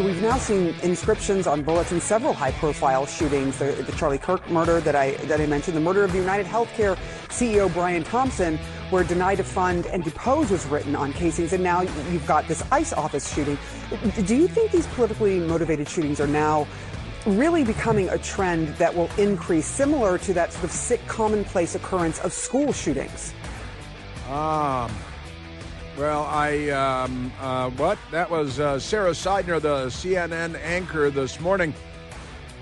we've now seen inscriptions on bullets in several high-profile shootings. The Charlie Kirk murder that I mentioned, the murder of United Healthcare CEO Brian Thompson, where deny to fund and depose was written on casings, and now you've got this ICE office shooting. Do you think these politically motivated shootings are now really becoming a trend that will increase, similar to that sort of sick, commonplace occurrence of school shootings? Well, that was Sarah Seidner, the CNN anchor this morning,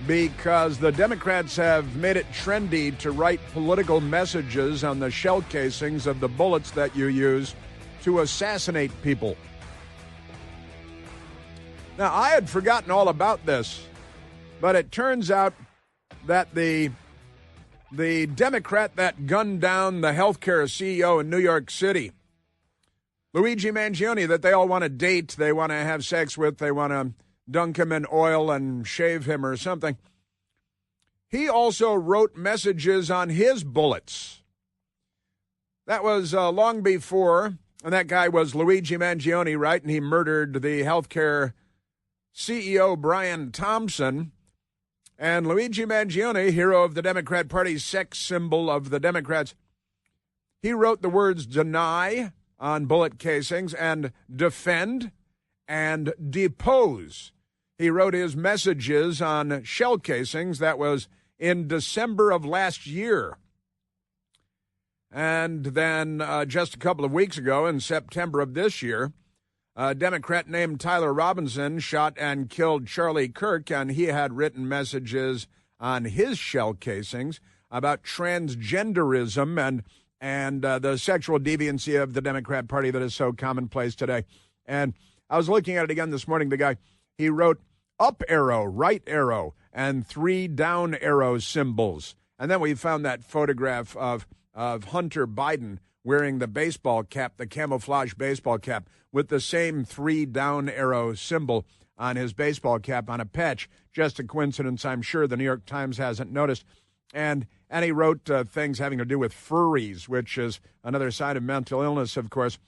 because the Democrats have made it trendy to write political messages on the shell casings of the bullets that you use to assassinate people. Now, I had forgotten all about this, but it turns out that the Democrat that gunned down the healthcare CEO in New York City, Luigi Mangione, that they all want to date, they want to have sex with, they want to dunk him in oil and shave him or something. He also wrote messages on his bullets. That was long before, and that guy was Luigi Mangione, right? And he murdered the healthcare CEO, Brian Thompson. And Luigi Mangione, hero of the Democrat Party, sex symbol of the Democrats, he wrote the words deny on bullet casings and defend and depose. He wrote his messages on shell casings. That was in December of last year. And then just a couple of weeks ago, in September of this year, a Democrat named Tyler Robinson shot and killed Charlie Kirk, and he had written messages on his shell casings about transgenderism and the sexual deviancy of the Democrat Party that is so commonplace today. And I was looking at it again this morning. The guy, he wrote up arrow, right arrow, and 3 down arrow symbols. And then we found that photograph of Hunter Biden wearing the baseball cap, the camouflage baseball cap, with the same 3 down arrow symbol on his baseball cap on a patch. Just a coincidence, I'm sure the New York Times hasn't noticed. And he wrote things having to do with furries, which is another sign of mental illness, of course.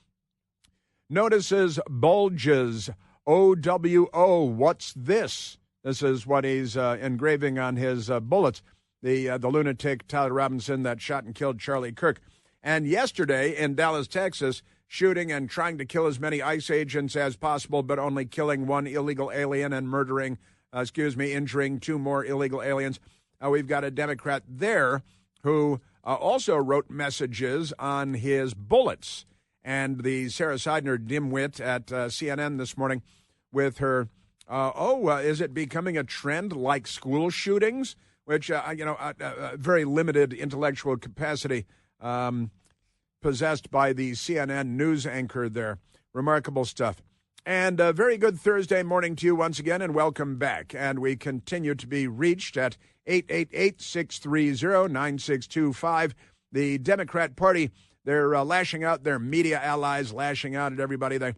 Notices bulges, OWO, what's this? This is what he's engraving on his bullets. The lunatic Tyler Robinson that shot and killed Charlie Kirk. And yesterday in Dallas, Texas, shooting and trying to kill as many ICE agents as possible, but only killing 1 illegal alien and injuring 2 more illegal aliens. We've got a Democrat there who also wrote messages on his bullets. And the Sarah Seidner dimwit at CNN this morning with her, is it becoming a trend like school shootings? Which, very limited intellectual capacity possessed by the CNN news anchor there. Remarkable stuff. And a very good Thursday morning to you once again, and welcome back. And we continue to be reached at 888-630-9625. The Democrat Party, they're lashing out, their media allies lashing out at everybody. They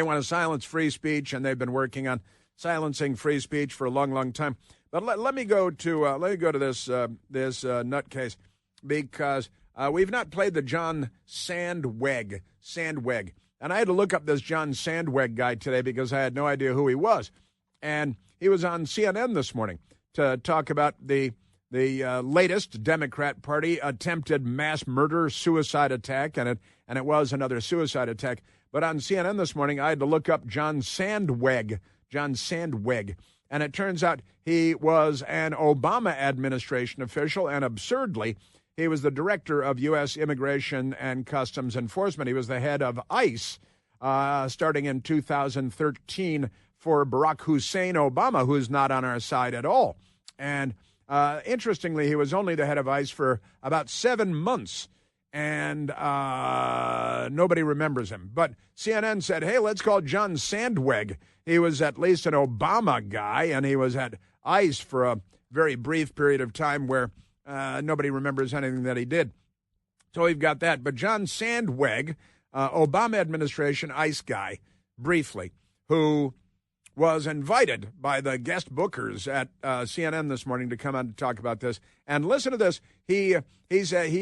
want to silence free speech, and they've been working on silencing free speech for a long, long time. But let me go to this nutcase, because we've not played the John Sandweg. And I had to look up this John Sandweg guy today because I had no idea who he was. And he was on CNN this morning to talk about the latest Democrat Party attempted mass murder suicide attack, and it was another suicide attack. But on CNN this morning, I had to look up John Sandweg. And it turns out he was an Obama administration official, and absurdly, he was the director of U.S. Immigration and Customs Enforcement. He was the head of ICE starting in 2013 for Barack Hussein Obama, who's not on our side at all. And interestingly, he was only the head of ICE for about 7 months, and nobody remembers him. But CNN said, hey, let's call John Sandweg. He was at least an Obama guy, and he was at ICE for a very brief period of time where nobody remembers anything that he did. So we've got that. But John Sandweg, Obama administration ICE guy, briefly, who was invited by the guest bookers at CNN this morning to come on to talk about this. And listen to this. He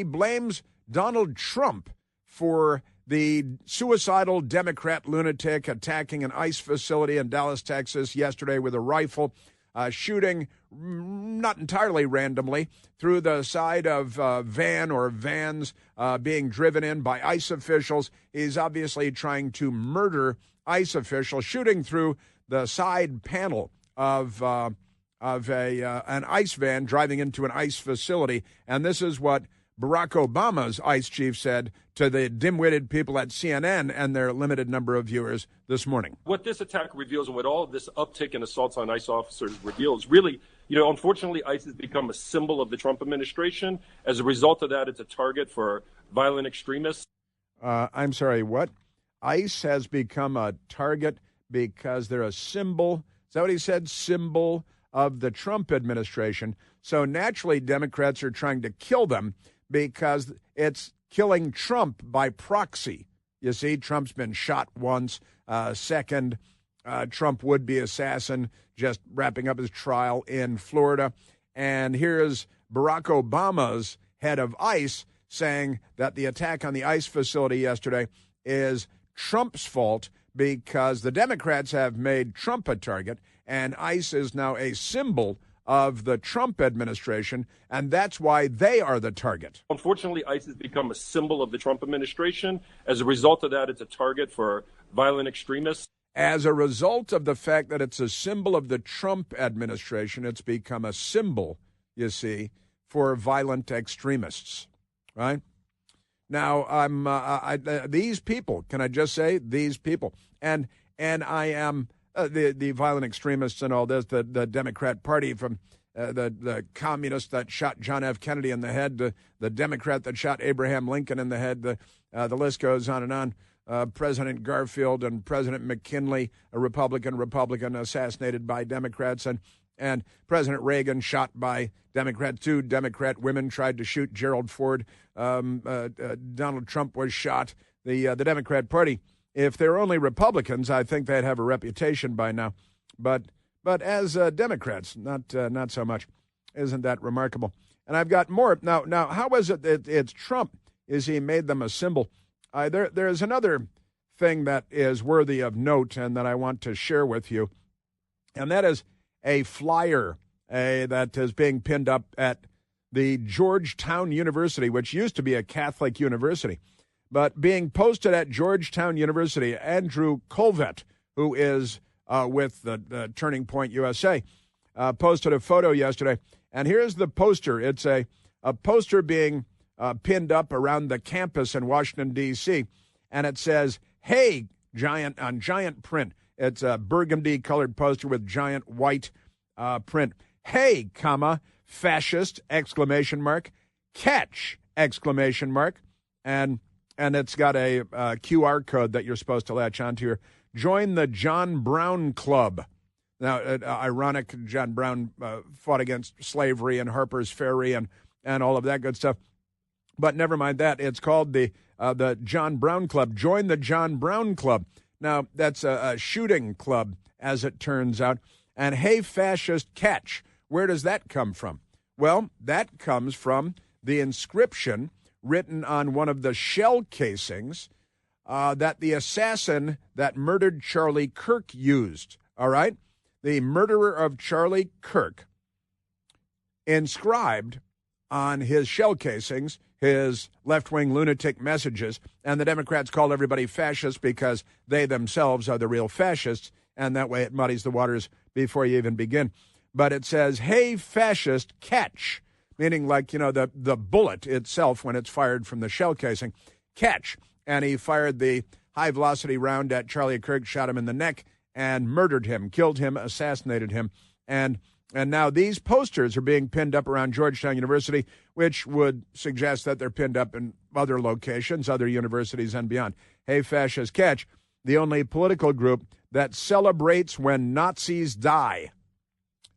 blames Donald Trump for the suicidal Democrat lunatic attacking an ICE facility in Dallas, Texas yesterday with a rifle, shooting not entirely randomly through the side of van or vans being driven in by ICE officials. He's obviously trying to murder ICE officials, shooting through the side panel of an ICE van driving into an ICE facility. And this is what Barack Obama's ICE chief said to the dim-witted people at CNN and their limited number of viewers this morning. What this attack reveals and what all of this uptick in assaults on ICE officers reveals really, unfortunately, ICE has become a symbol of the Trump administration. As a result of that, it's a target for violent extremists. I'm sorry, what? ICE has become a target because they're a symbol. Is that what he said? Symbol of the Trump administration. So naturally, Democrats are trying to kill them because it's killing Trump by proxy. You see, Trump's been shot once. Second, Trump would-be assassin just wrapping up his trial in Florida. And here's Barack Obama's head of ICE saying that the attack on the ICE facility yesterday is Trump's fault because the Democrats have made Trump a target, and ICE is now a symbol of the Trump administration, and that's why they are the target. Unfortunately, ICE has become a symbol of the Trump administration. As a result of that, it's a target for violent extremists. As a result of the fact that it's a symbol of the Trump administration, it's become a symbol, you see, for violent extremists, right? Now, these people, can I just say, these people, and I am the violent extremists and all this, the Democrat Party from the communist that shot John F. Kennedy in the head, the Democrat that shot Abraham Lincoln in the head, the list goes on and on. President Garfield and President McKinley, a Republican assassinated by Democrats, and President Reagan shot by Democrats. 2 Democrat women tried to shoot Gerald Ford. Donald Trump was shot. The Democrat Party, if they're only Republicans, I think they'd have a reputation by now. But as Democrats, not so much. Isn't that remarkable? And I've got more. Now, how is it that it's Trump? Is he made them a symbol? There's another thing that is worthy of note and that I want to share with you, and that is a flyer that is being pinned up at the Georgetown University, which used to be a Catholic university, but being posted at Georgetown University. Andrew Colvett, who is with the Turning Point USA, posted a photo yesterday, and here's the poster. It's a poster being pinned up around the campus in Washington, D.C., and it says, "Hey," on giant print. It's a burgundy-colored poster with giant white print. "Hey, comma, fascist, exclamation mark, catch, exclamation mark," and it's got a QR code that you're supposed to latch onto here. "Join the John Brown Club." Now, ironic, John Brown fought against slavery and Harper's Ferry and all of that good stuff. But never mind that. It's called the John Brown Club. Join the John Brown Club. Now, that's a shooting club, as it turns out. And "Hey, fascist, catch." Where does that come from? Well, that comes from the inscription written on one of the shell casings that the assassin that murdered Charlie Kirk used. All right? The murderer of Charlie Kirk inscribed on his shell casings his left-wing lunatic messages, and the Democrats call everybody fascist because they themselves are the real fascists, and that way it muddies the waters before you even begin. But it says, "Hey, fascist, catch," meaning like, the bullet itself when it's fired from the shell casing, catch. And he fired the high-velocity round at Charlie Kirk, shot him in the neck, and murdered him, killed him, assassinated him. And now these posters are being pinned up around Georgetown University, which would suggest that they're pinned up in other locations, other universities, and beyond. "Hey, fascist, catch," the only political group that celebrates when Nazis die.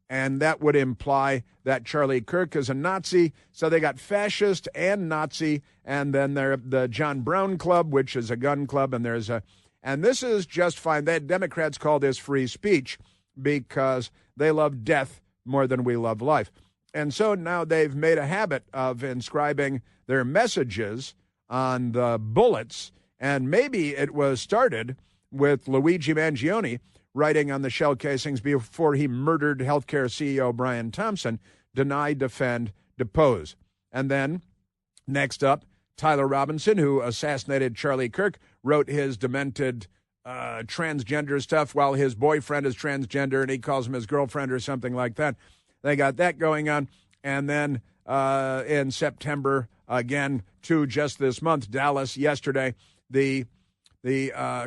And that would imply that Charlie Kirk is a Nazi, so they got fascist and Nazi, and then they're the John Brown Club, which is a gun club, and this is just fine. The Democrats call this free speech because they love death more than we love life. And so now they've made a habit of inscribing their messages on the bullets And maybe it was started with Luigi Mangione writing on the shell casings before he murdered healthcare CEO Brian Thompson, deny, defend, depose. And then next up, Tyler Robinson, who assassinated Charlie Kirk, wrote his demented transgender stuff while his boyfriend is transgender and he calls him his girlfriend or something like that. They got that going on. And then in September, again, to just this month, Dallas yesterday, the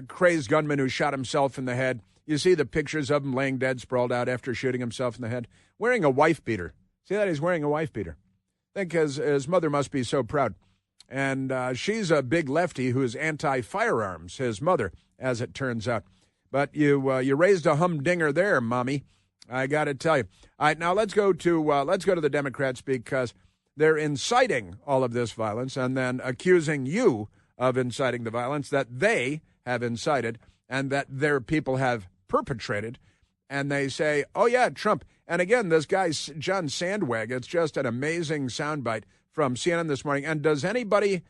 crazed gunman who shot himself in the head. You see the pictures of him laying dead, sprawled out after shooting himself in the head, wearing a wife beater. See that? He's wearing a wife beater. I think his mother must be so proud. And she's a big lefty who's anti-firearms, his mother, as it turns out. But you raised a humdinger there, Mommy. I got to tell you. All right, now let's go to the Democrats because they're inciting all of this violence and then accusing you of inciting the violence that they have incited and that their people have perpetrated. And they say, oh, yeah, Trump. And again, this guy, John Sandwag, it's just an amazing soundbite from CNN this morning. And does anybody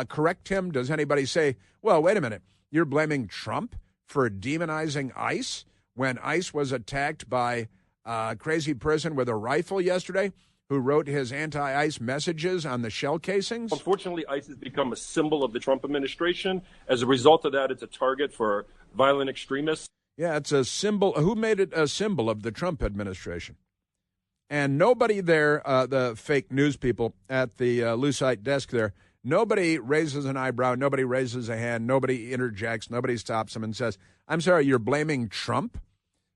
correct him? Does anybody say, well, wait a minute, you're blaming Trump for demonizing ICE when ICE was attacked by a crazy person with a rifle yesterday who wrote his anti-ICE messages on the shell casings? Unfortunately, ICE has become a symbol of the Trump administration. As a result of that, it's a target for violent extremists. Yeah, it's a symbol. Who made it a symbol of the Trump administration? And nobody there, the fake news people at the Lucite desk there, nobody raises an eyebrow, nobody raises a hand, nobody interjects, nobody stops them and says, I'm sorry, you're blaming Trump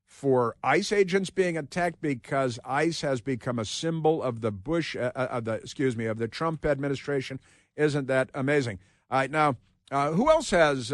for ICE agents being attacked because ICE has become a symbol of the of the Trump administration. Isn't that amazing? All right, now, who else has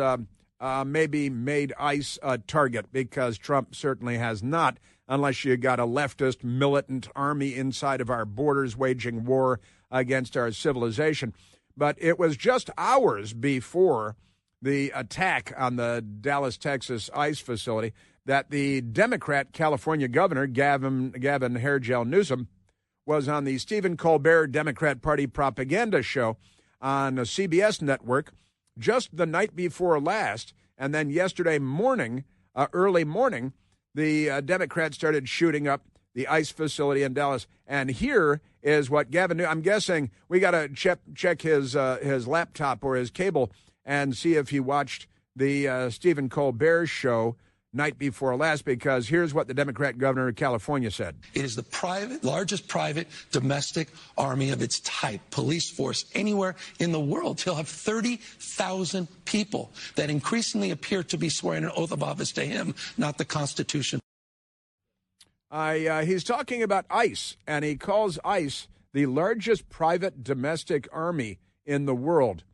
maybe made ICE a target? Because Trump certainly has not, unless you got a leftist militant army inside of our borders waging war against our civilization. But it was just hours before the attack on the Dallas, Texas ICE facility that the Democrat California governor, Gavin Hairgel Newsom, was on the Stephen Colbert Democrat Party propaganda show on a CBS network just the night before last. And then yesterday morning, early morning, the Democrats started shooting up the ICE facility in Dallas. And here is what Gavin I'm guessing we got to check his laptop or his cable and see if he watched the Stephen Colbert show night before last, because here's what the Democrat governor of California said. It is the largest private domestic army of its type, police force anywhere in the world. He'll have 30,000 people that increasingly appear to be swearing an oath of office to him, not the Constitution. He's talking about ICE, and he calls ICE the largest private domestic army in the world.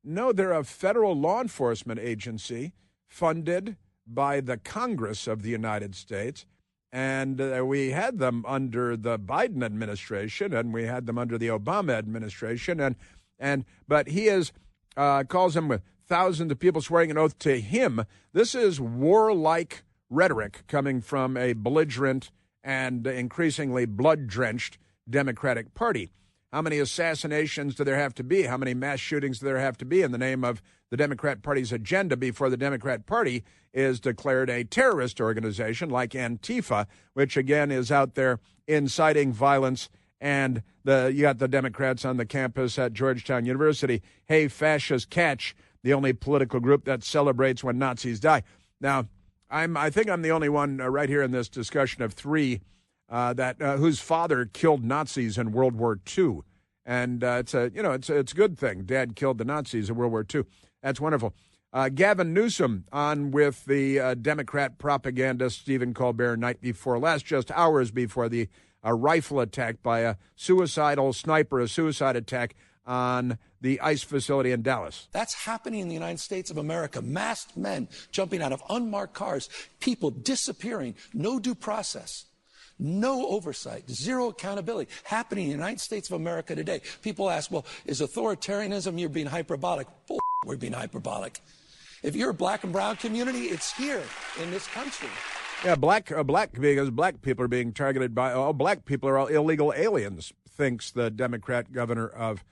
No, they're a federal law enforcement agency funded by the Congress of the United States, and we had them under the Biden administration, and we had them under the Obama administration, but he calls them with thousands of people swearing an oath to him. This is warlike rhetoric coming from a belligerent and increasingly blood-drenched Democratic Party. How many assassinations do there have to be? How many mass shootings do there have to be in the name of the Democrat Party's agenda before the Democrat Party is declared a terrorist organization like Antifa, which, again, is out there inciting violence? And you got the Democrats on the campus at Georgetown University. Hey, fascist, catch, the only political group that celebrates when Nazis die. Now, I think I'm the only one right here in this discussion of three whose father killed Nazis in World War II, and it's a good thing. Dad killed the Nazis in World War II. That's wonderful. Gavin Newsom on with the Democrat propagandist Stephen Colbert night before last, just hours before the rifle attack by a suicidal sniper, a suicide attack on the ICE facility in Dallas. That's happening in the United States of America. Masked men jumping out of unmarked cars, people disappearing, no due process. No oversight, zero accountability happening in the United States of America today. People ask, well, is authoritarianism, you're being hyperbolic? Bull, we're being hyperbolic. If you're a black and brown community, it's here in this country. Yeah, because black people are being targeted by, black people are all illegal aliens, thinks the Democrat governor of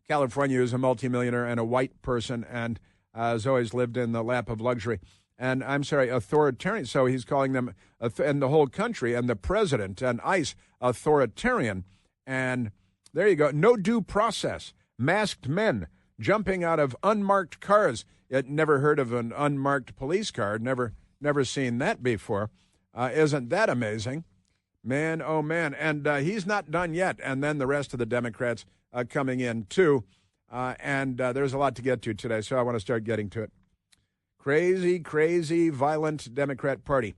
California, who's a multimillionaire and a white person. And has always lived in the lap of luxury. And I'm sorry, authoritarian. So he's calling them, and the whole country, and the president and ICE authoritarian. And there you go. No due process. Masked men jumping out of unmarked cars. Never heard of an unmarked police car. Never seen that before. Isn't that amazing? Man, oh man. And he's not done yet. And then the rest of the Democrats coming in too. And there's a lot to get to today, so I want to start getting to it. Crazy, crazy, violent Democrat Party.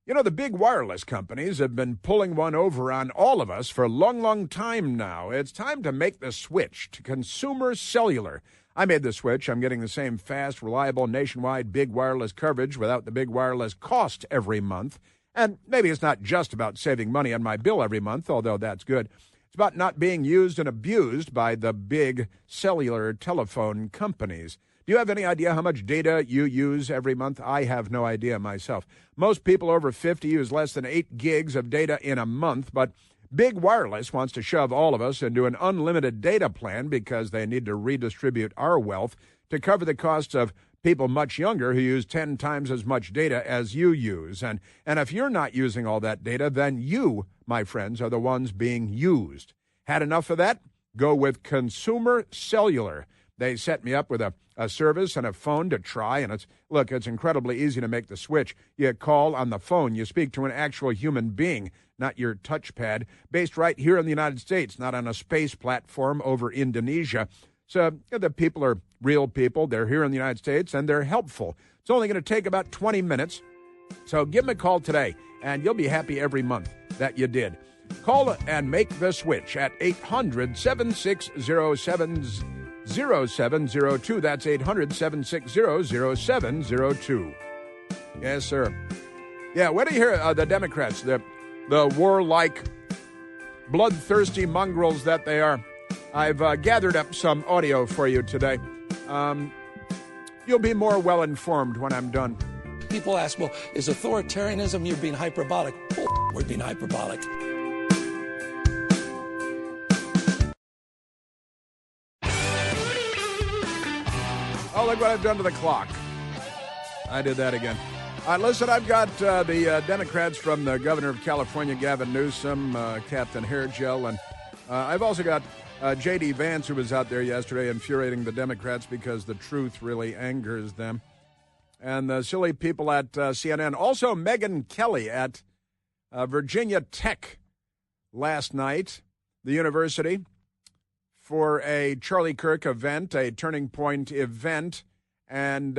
You know, the big wireless companies have been pulling one over on all of us for a long, long time now. It's time to make the switch to consumer cellular. I made the switch. I'm getting the same fast, reliable, nationwide big wireless coverage without the big wireless cost every month. And maybe it's not just about saving money on my bill every month, although that's good. It's about not being used and abused by the big cellular telephone companies. Do you have any idea how much data you use every month? I have no idea myself. Most people over 50 use less than 8 gigs of data in a month, but Big Wireless wants to shove all of us into an unlimited data plan because they need to redistribute our wealth to cover the costs of people much younger who use 10 times as much data as you use. And if you're not using all that data, then you, my friends, are the ones being used. Had enough of that? Go with Consumer Cellular. They set me up with a service and a phone to try, and it's incredibly easy to make the switch. You call on the phone. You speak to an actual human being, not your touchpad, based right here in the United States, not on a space platform over Indonesia. So the people are real people. They're here in the United States, and they're helpful. It's only going to take about 20 minutes. So give them a call today, and you'll be happy every month that you did. Call and make the switch at 800-760-0702. That's 800-760-0702. Yes, sir. Yeah, what do you hear? The Democrats, the warlike, bloodthirsty mongrels that they are. I've gathered up some audio for you today. You'll be more well-informed when I'm done. People ask, well, is authoritarianism, you're being hyperbolic? We're being hyperbolic. Oh, look what I've done to the clock. I did that again. Listen, I've got the Democrats from the governor of California, Gavin Newsom, Captain Hairgel, and I've also got J.D. Vance, who was out there yesterday infuriating the Democrats because the truth really angers them. And the silly people at CNN. Also, Megyn Kelly at Virginia Tech last night, the university, for a Charlie Kirk event, a Turning Point event. And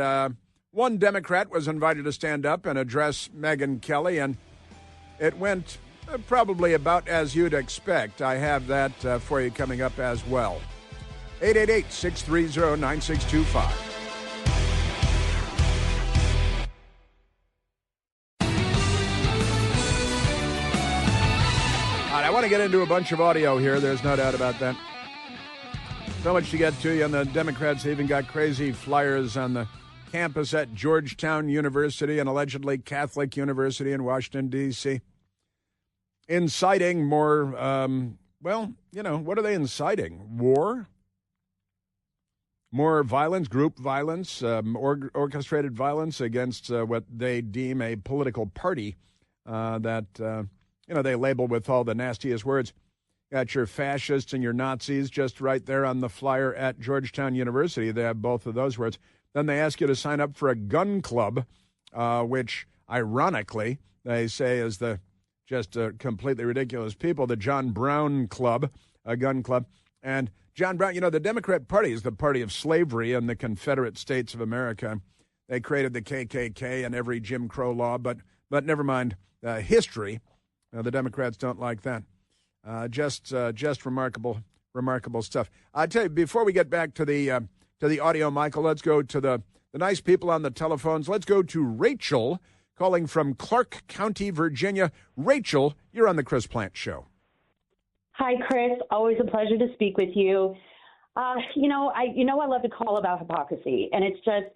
one Democrat was invited to stand up and address Megyn Kelly, and it went probably about as you'd expect. I have that for you coming up as well. 888-630-9625. I want to get into a bunch of audio here. There's no doubt about that. So much to get to you, and the Democrats even got crazy flyers on the campus at Georgetown University, an allegedly Catholic university in Washington, D.C., inciting more, what are they inciting? War? More violence, group violence, orchestrated violence against what they deem a political party that they label with all the nastiest words. Got your fascists and your Nazis just right there on the flyer at Georgetown University. They have both of those words. Then they ask you to sign up for a gun club, which, ironically, they say is just completely ridiculous people. The John Brown Club, a gun club. And John Brown, the Democrat Party is the party of slavery in the Confederate States of America. They created the KKK and every Jim Crow law, but never mind history. The Democrats don't like that. Just remarkable stuff. I tell you, before we get back to the audio, Michael, let's go to the nice people on the telephones. Let's go to Rachel, calling from Clark County, Virginia. Rachel, you're on the Chris Plant Show. Hi, Chris. Always a pleasure to speak with you. I love to call about hypocrisy, and it's just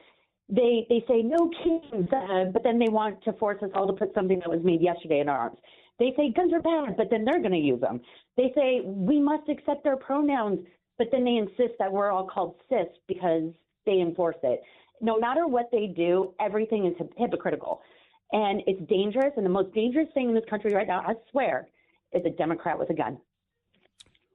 they say no kings, but then they want to force us all to put something that was made yesterday in our arms. They say guns are bad, but then they're going to use them. They say we must accept their pronouns, but then they insist that we're all called cis because they enforce it. No matter what they do, everything is hypocritical. And it's dangerous. And the most dangerous thing in this country right now, I swear, is a Democrat with a gun.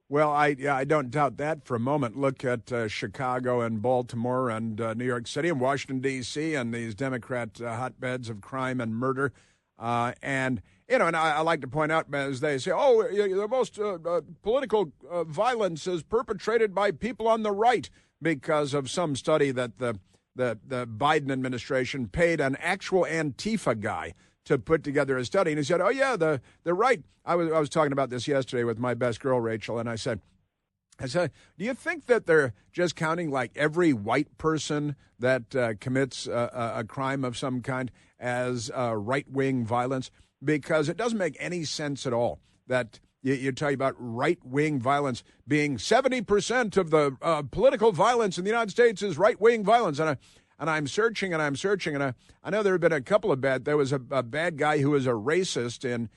Well, I don't doubt that for a moment. Look at Chicago and Baltimore and New York City and Washington, D.C. and these Democrat hotbeds of crime and murder. And I like to point out, as they say, the most political violence is perpetrated by people on the right because of some study that the Biden administration paid an actual Antifa guy to put together a study. And he said, the right. I was talking about this yesterday with my best girl, Rachel, and I said, do you think that they're just counting like every white person that commits a crime of some kind as right-wing violence? Because it doesn't make any sense at all that you talk about right-wing violence being 70% of the political violence in the United States is right-wing violence. And I'm searching, and I know there have been a couple of there was a bad guy who was a racist in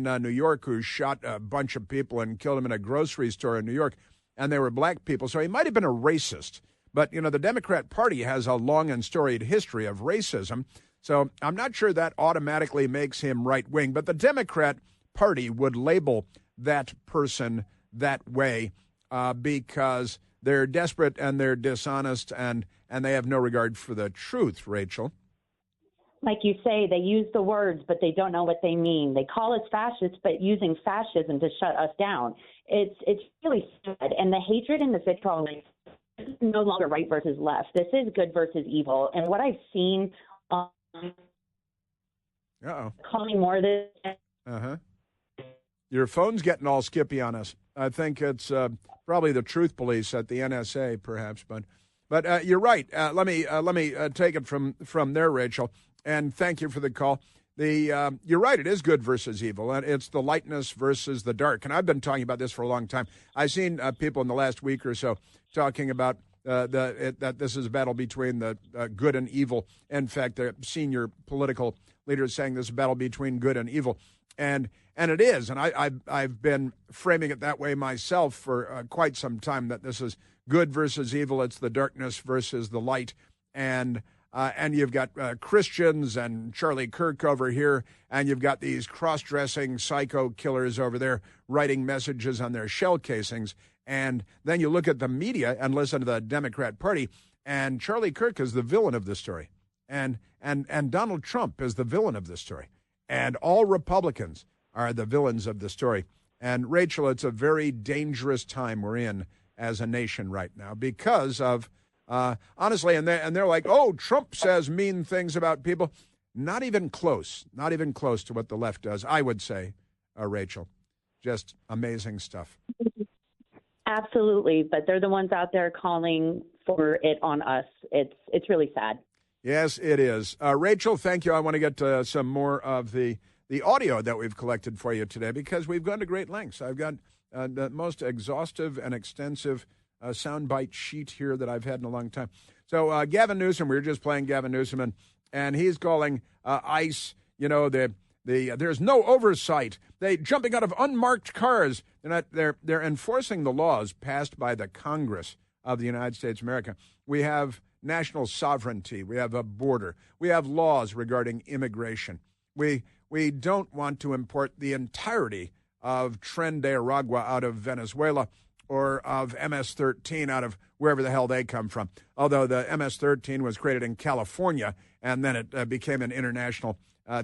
New York who shot a bunch of people and killed them in a grocery store in New York, and they were black people. So he might have been a racist. But, the Democrat Party has a long and storied history of racism. So I'm not sure that automatically makes him right-wing. But the Democrat Party would label that person that way because they're desperate and they're dishonest and they have no regard for the truth, Rachel. Like you say, they use the words, but they don't know what they mean. They call us fascists, but using fascism to shut us down. It's really sad. And the hatred and the vitriol is no longer right versus left. This is good versus evil. And what I've seen calling more of this. Your phone's getting all skippy on us. I think it's probably the truth police at the NSA, perhaps. But you're right. Let me take it from there, Rachel. And thank you for the call. You're right. It is good versus evil, and it's the lightness versus the dark. And I've been talking about this for a long time. I've seen people in the last week or so talking about that this is a battle between the good and evil. In fact, the senior political leaders saying this is a battle between good and evil, and it is. And I've been framing it that way myself for quite some time. That this is good versus evil. It's the darkness versus the light, and you've got Christians and Charlie Kirk over here, and you've got these cross-dressing psycho killers over there writing messages on their shell casings. And then you look at the media and listen to the Democrat Party, and Charlie Kirk is the villain of this story, and Donald Trump is the villain of this story, and all Republicans are the villains of the story. And Rachel, it's a very dangerous time we're in as a nation right now because of honestly, and they're like, oh, Trump says mean things about people. Not even close to what the left does, I would say, Rachel. Just amazing stuff. Absolutely, but they're the ones out there calling for it on us. It's really sad. Yes, it is. Rachel, thank you. I want to get to some more of the audio that we've collected for you today because we've gone to great lengths. I've got the most exhaustive and extensive soundbite sheet here that I've had in a long time. So Gavin Newsom, we were just playing Gavin Newsom, and he's calling ICE, there's no oversight. They jumping out of unmarked cars. They're enforcing the laws passed by the Congress of the United States of America. We have national sovereignty. We have a border. We have laws regarding immigration. We don't want to import the entirety of Tren de Aragua out of Venezuela or of MS-13 out of wherever the hell they come from. Although the MS-13 was created in California, and then it became an international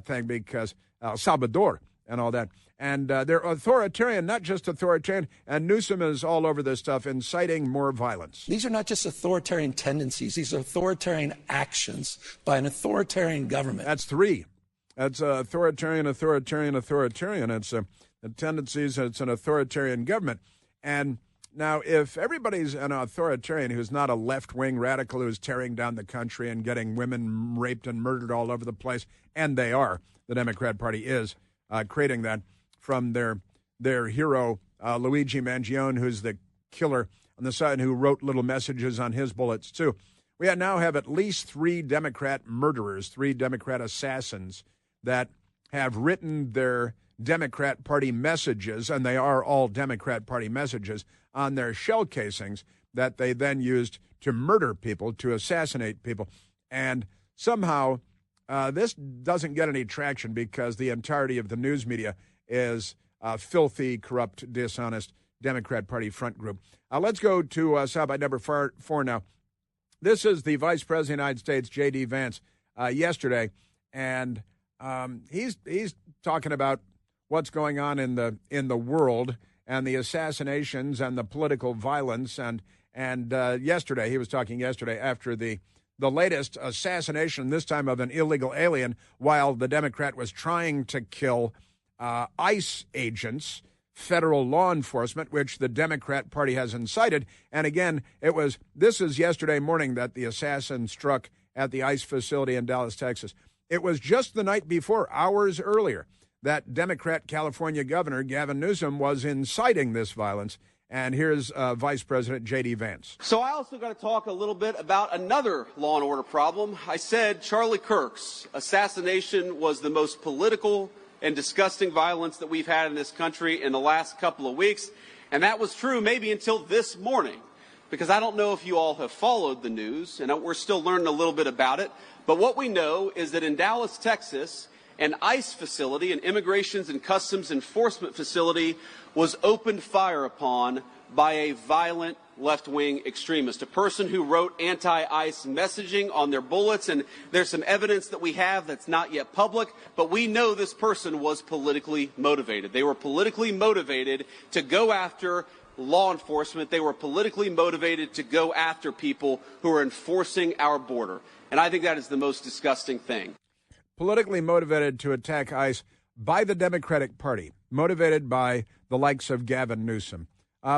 thing because El Salvador and all that. And they're authoritarian, not just authoritarian, and Newsom is all over this stuff, inciting more violence. These are not just authoritarian tendencies. These are authoritarian actions by an authoritarian government. That's three. That's authoritarian. It's the tendencies, it's an authoritarian government. And now, if everybody's an authoritarian who's not a left-wing radical who's tearing down the country and getting women raped and murdered all over the place, and they are, the Democrat Party is creating that from their hero, Luigi Mangione, who's the killer on the side who wrote little messages on his bullets, too. We now have at least 3 Democrat murderers, 3 Democrat assassins that have written their Democrat Party messages, and they are all Democrat Party messages, on their shell casings that they then used murder people, to assassinate people. And somehow this doesn't get any traction because the entirety of the news media is filthy, corrupt, dishonest Democrat Party front group. Let's go to soundbite number 4 now. This is the Vice President of the United States, J.D. Vance, yesterday, and he's talking about what's going on in the world and the assassinations and the political violence. And yesterday, he was talking yesterday after the latest assassination, this time of an illegal alien, while the Democrat was trying to kill ICE agents, federal law enforcement, which the Democrat Party has incited. And again, this is yesterday morning that the assassin struck at the ICE facility in Dallas, Texas. It was just the night before, hours earlier, that Democrat California Governor Gavin Newsom was inciting this violence. And here's Vice President J.D. Vance. So I also got to talk a little bit about another law and order problem. I said Charlie Kirk's assassination was the most political and disgusting violence that we've had in this country in the last couple of weeks. And that was true maybe until this morning, because I don't know if you all have followed the news, and we're still learning a little bit about it. But what we know is that in Dallas, Texas, an ICE facility, an Immigrations and Customs Enforcement facility, was opened fire upon by a violent left-wing extremist, a person who wrote anti-ICE messaging on their bullets. And there's some evidence that we have that's not yet public, but we know this person was politically motivated. They were politically motivated to go after law enforcement. They were politically motivated to go after people who are enforcing our border. And I think that is the most disgusting thing. Politically motivated to attack ICE by the Democratic Party, motivated by the likes of Gavin Newsom,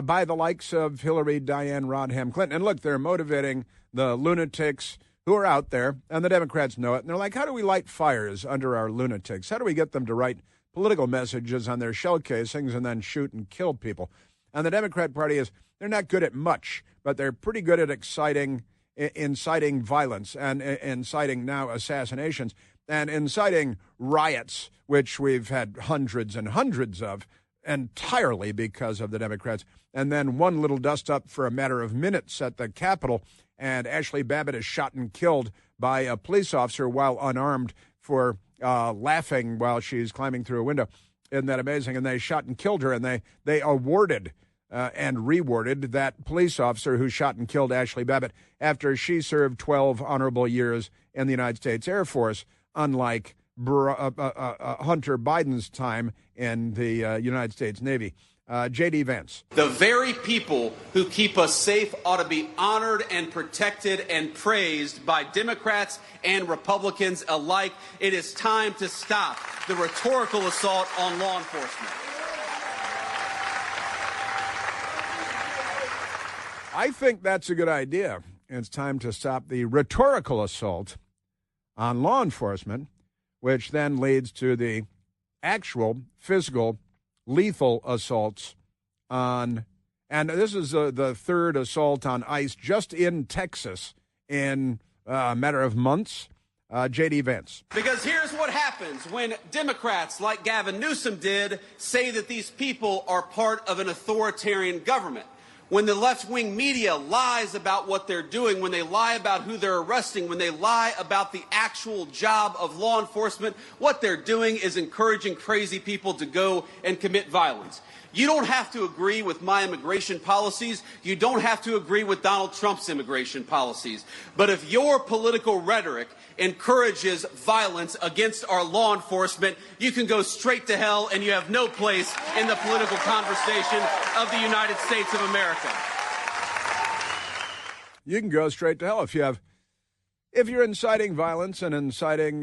by the likes of Hillary, Diane, Rodham Clinton. And look, they're motivating the lunatics who are out there, and the Democrats know it. And they're like, how do we light fires under our lunatics? How do we get them to write political messages on their shell casings and then shoot and kill people? And the Democrat Party they're not good at much, but they're pretty good at inciting violence and inciting now assassinations and inciting riots, which we've had hundreds and hundreds of, entirely because of the Democrats. And then one little dust-up for a matter of minutes at the Capitol, and Ashley Babbitt is shot and killed by a police officer while unarmed for laughing while she's climbing through a window. Isn't that amazing? And they shot and killed her, and they awarded and rewarded that police officer who shot and killed Ashley Babbitt after she served 12 honorable years in the United States Air Force, unlike Hunter Biden's time in the United States Navy. J.D. Vance. The very people who keep us safe ought to be honored and protected and praised by Democrats and Republicans alike. It is time to stop the rhetorical assault on law enforcement. I think that's a good idea. It's time to stop the rhetorical assault on law enforcement, which then leads to the actual physical, lethal assaults on, and this is the third assault on ICE just in Texas in a matter of months. J.D. Vance. Because here's what happens when Democrats like Gavin Newsom did say that these people are part of an authoritarian government. When the left-wing media lies about what they're doing, when they lie about who they're arresting, when they lie about the actual job of law enforcement, what they're doing is encouraging crazy people to go and commit violence. You don't have to agree with my immigration policies. You don't have to agree with Donald Trump's immigration policies. But if your political rhetoric encourages violence against our law enforcement, you can go straight to hell, and you have no place in the political conversation of the United States of America. You can go straight to hell if you're inciting violence and inciting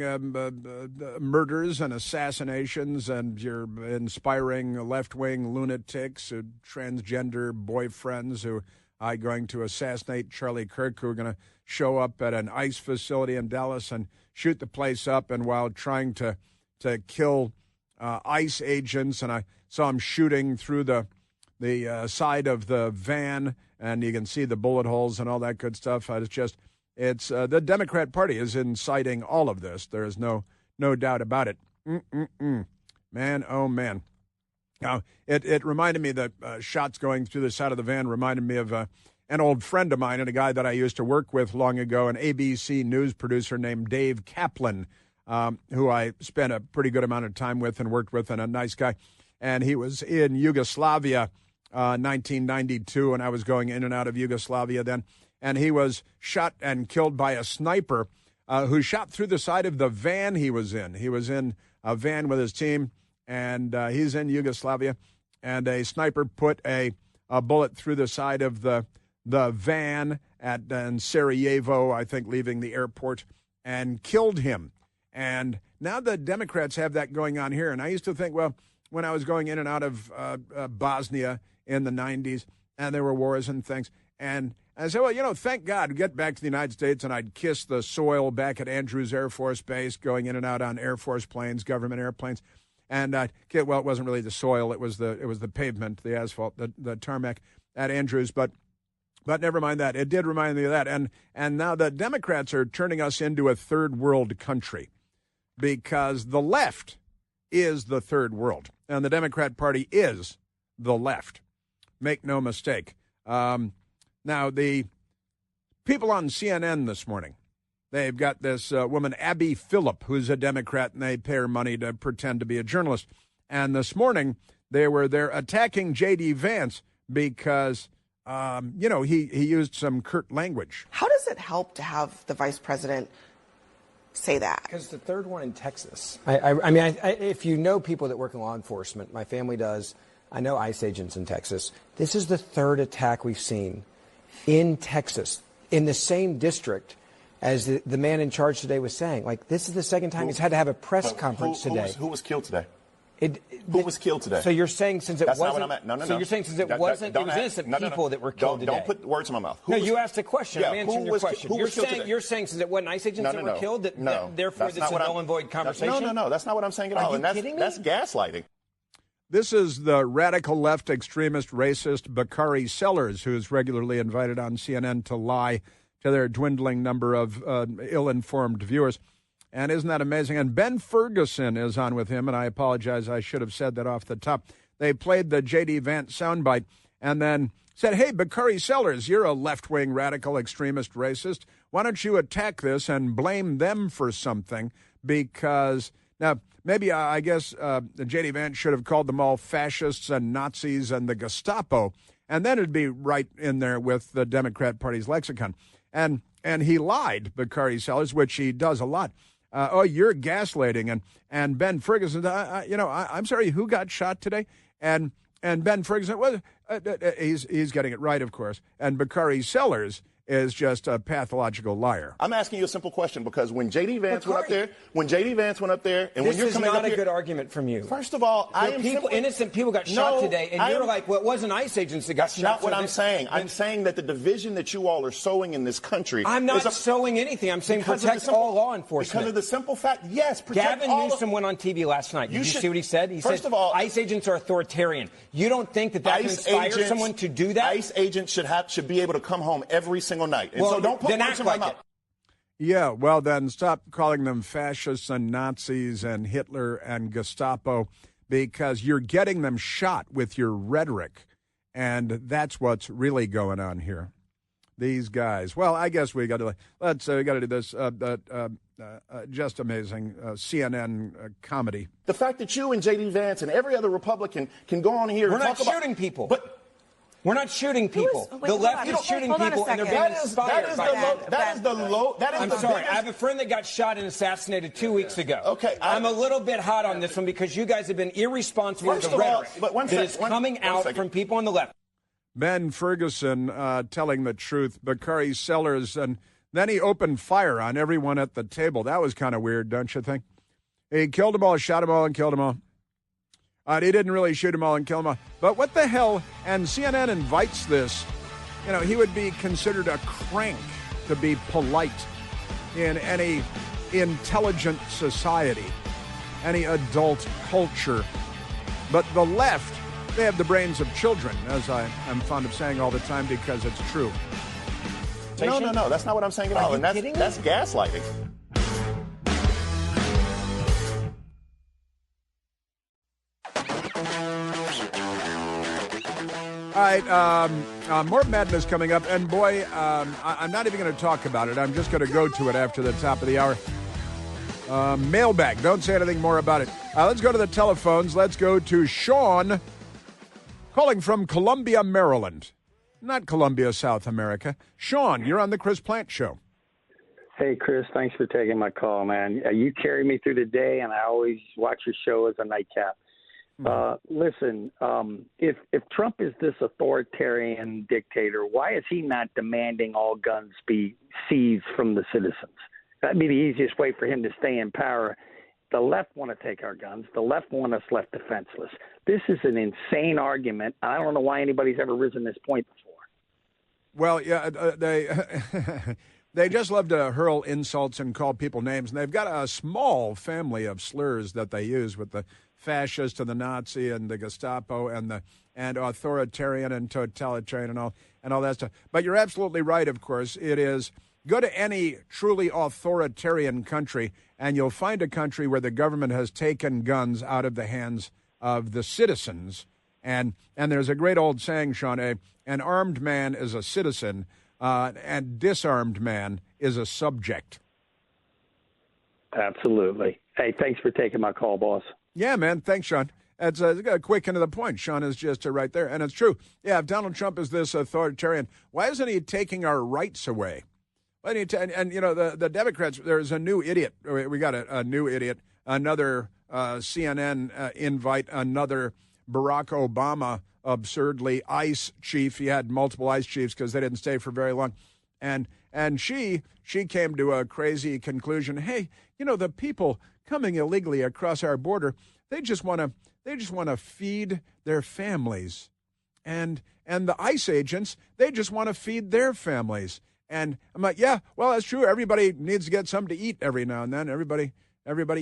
murders and assassinations, and you're inspiring left-wing lunatics, transgender boyfriends who are going to assassinate Charlie Kirk, who are going to show up at an ICE facility in Dallas and shoot the place up, and while trying to kill ICE agents, and I saw him shooting through the side of the van, and you can see the bullet holes and all that good stuff. It's the Democrat Party is inciting all of this. There is no doubt about it. Man, oh man. Now, it reminded me that shots going through the side of the van reminded me of an old friend of mine and a guy that I used to work with long ago, an ABC News producer named Dave Kaplan, who I spent a pretty good amount of time with and worked with, and a nice guy. And he was in Yugoslavia 1992, and I was going in and out of Yugoslavia then. And he was shot and killed by a sniper who shot through the side of the van he was in. He was in a van with his team, and he's in Yugoslavia. And a sniper put a bullet through the side of the van in Sarajevo, I think, leaving the airport, and killed him. And now the Democrats have that going on here. And I used to think, well, when I was going in and out of Bosnia in the 90s, and there were wars and things, and I said, well, thank God, get back to the United States, and I'd kiss the soil back at Andrews Air Force Base, going in and out on Air Force planes, government airplanes. And it wasn't really the soil, it was the pavement, the asphalt, the tarmac at Andrews, but never mind that. It did remind me of that. And now the Democrats are turning us into a third world country because the left is the third world, and the Democrat Party is the left. Make no mistake. Now, the people on CNN this morning, they've got this woman, Abby Phillip, who's a Democrat, and they pay her money to pretend to be a journalist. And this morning, they're attacking J.D. Vance because, he used some curt language. How does it help to have the vice president say that? Because the third one in Texas. I mean, if you know people that work in law enforcement, my family does. I know ICE agents in Texas. This is the third attack we've seen in Texas, in the same district as the man in charge today was saying. Like, this is the second time he's had to have a press conference today. Who was killed today? Who was killed today? So you're saying since it That's wasn't... not what I'm at. No. So you're saying since it wasn't... It was innocent people that were killed today. Don't put words in my mouth. You asked a question. Yeah, I'm answering your question. You're saying since it wasn't ICE agents that were killed, therefore this is a null and void conversation? No. That's not what I'm saying at all. Are you kidding me? That's gaslighting. This is the radical left extremist racist Bakari Sellers, who's regularly invited on CNN to lie to their dwindling number of ill-informed viewers. And isn't that amazing? And Ben Ferguson is on with him, and I apologize, I should have said that off the top. They played the J.D. Vance soundbite and then said, hey, Bakari Sellers, you're a left-wing radical extremist racist. Why don't you attack this and blame them for something? Because, now, maybe I guess J.D. Vance should have called them all fascists and Nazis and the Gestapo, and then it'd be right in there with the Democrat Party's lexicon. And he lied, Bakari Sellers, which he does a lot. You're gaslighting. And Ben Ferguson, I'm sorry, who got shot today? And Ben Ferguson, well, he's getting it right, of course. And Bakari Sellers is just a pathological liar. I'm asking you a simple question because when J.D. Vance went up there, and when you're coming up here... This is not a good argument from you. First of all, innocent people got shot today, and you're like, well, it wasn't ICE agents that got shot. That's not what I'm saying. I'm saying that the division that you all are sowing in this country... I'm not sowing anything. I'm saying protect all law enforcement. Because of the simple fact, yes, protect Gavin Newsom went on TV last night. Did you see what he said? He said, ICE agents are authoritarian. You don't think that can inspire someone to do that? ICE agents should be able to come home every single night. And so don't put words in my mouth. Yeah, well, then stop calling them fascists and Nazis and Hitler and Gestapo because you're getting them shot with your rhetoric. And that's what's really going on here. These guys. Well, I guess we got to do this. Just amazing CNN comedy. The fact that you and J.D. Vance and every other Republican can go on here and talk about... We're not shooting people. We're not shooting people. The left is shooting people, and they're being inspired by that. I'm sorry. I have a friend that got shot and assassinated 2 weeks ago. Okay. I'm a little bit hot on this one because you guys have been irresponsible with the rhetoric that is coming out from people on the left. Ben Ferguson telling the truth, Bakari Sellers, and then he opened fire on everyone at the table. That was kind of weird, don't you think? He killed them all, shot them all, and killed them all. He didn't really shoot them all and kill them all. But what the hell? And CNN invites this. He would be considered a crank to be polite in any intelligent society, any adult culture. But the left, they have the brains of children, as I'm fond of saying all the time because it's true. No. That's not what I'm saying at all. And that's gaslighting. All right, more madness coming up. And boy, I'm not even going to talk about it. I'm just going to go to it after the top of the hour. Mailbag. Don't say anything more about it. Let's go to the telephones. Let's go to Sean, calling from Columbia, Maryland. Not Columbia, South America. Sean, you're on the Chris Plant Show. Hey, Chris, thanks for taking my call, man. You carry me through the day, and I always watch your show as a nightcap. Listen, if Trump is this authoritarian dictator, why is he not demanding all guns be seized from the citizens? That'd be the easiest way for him to stay in power. The left want to take our guns. The left want us left defenseless. This is an insane argument. I don't know why anybody's ever risen this point before. Well, yeah, they just love to hurl insults and call people names, and they've got a small family of slurs that they use with the fascist and the Nazi and the Gestapo and authoritarian and totalitarian and all that stuff. But you're absolutely right. Of course, it is. Go to any truly authoritarian country, and you'll find a country where the government has taken guns out of the hands of the citizens. And there's a great old saying, Sean, an armed man is a citizen, and disarmed man is a subject. Absolutely. Hey, thanks for taking my call, boss. Yeah, man. Thanks, Sean. It's quick and to the point. Sean is just right there. And it's true. Yeah, if Donald Trump is this authoritarian, why isn't he taking our rights away? And you know, the Democrats, there's a new idiot. We got a new idiot, another CNN invite, another Barack Obama absurdly ICE chief. He had multiple ICE chiefs because they didn't stay for very long. And she came to a crazy conclusion. Hey, you know, the people coming illegally across our border, they just want to feed their families. And the ICE agents, they just want to feed their families. And I'm like, yeah, well, that's true. Everybody needs to get something to eat every now and then. Everybody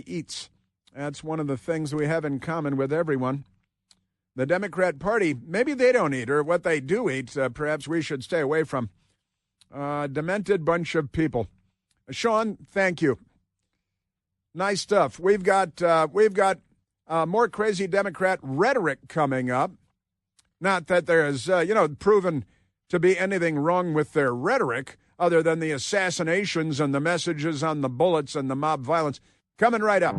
eats. That's one of the things we have in common with everyone. The Democrat Party, maybe they don't eat, or what they do eat, perhaps we should stay away from. Demented bunch of people. Sean, thank you. Nice stuff. We've got more crazy Democrat rhetoric coming up. Not that there is, proven to be anything wrong with their rhetoric other than the assassinations and the messages on the bullets and the mob violence. Coming right up.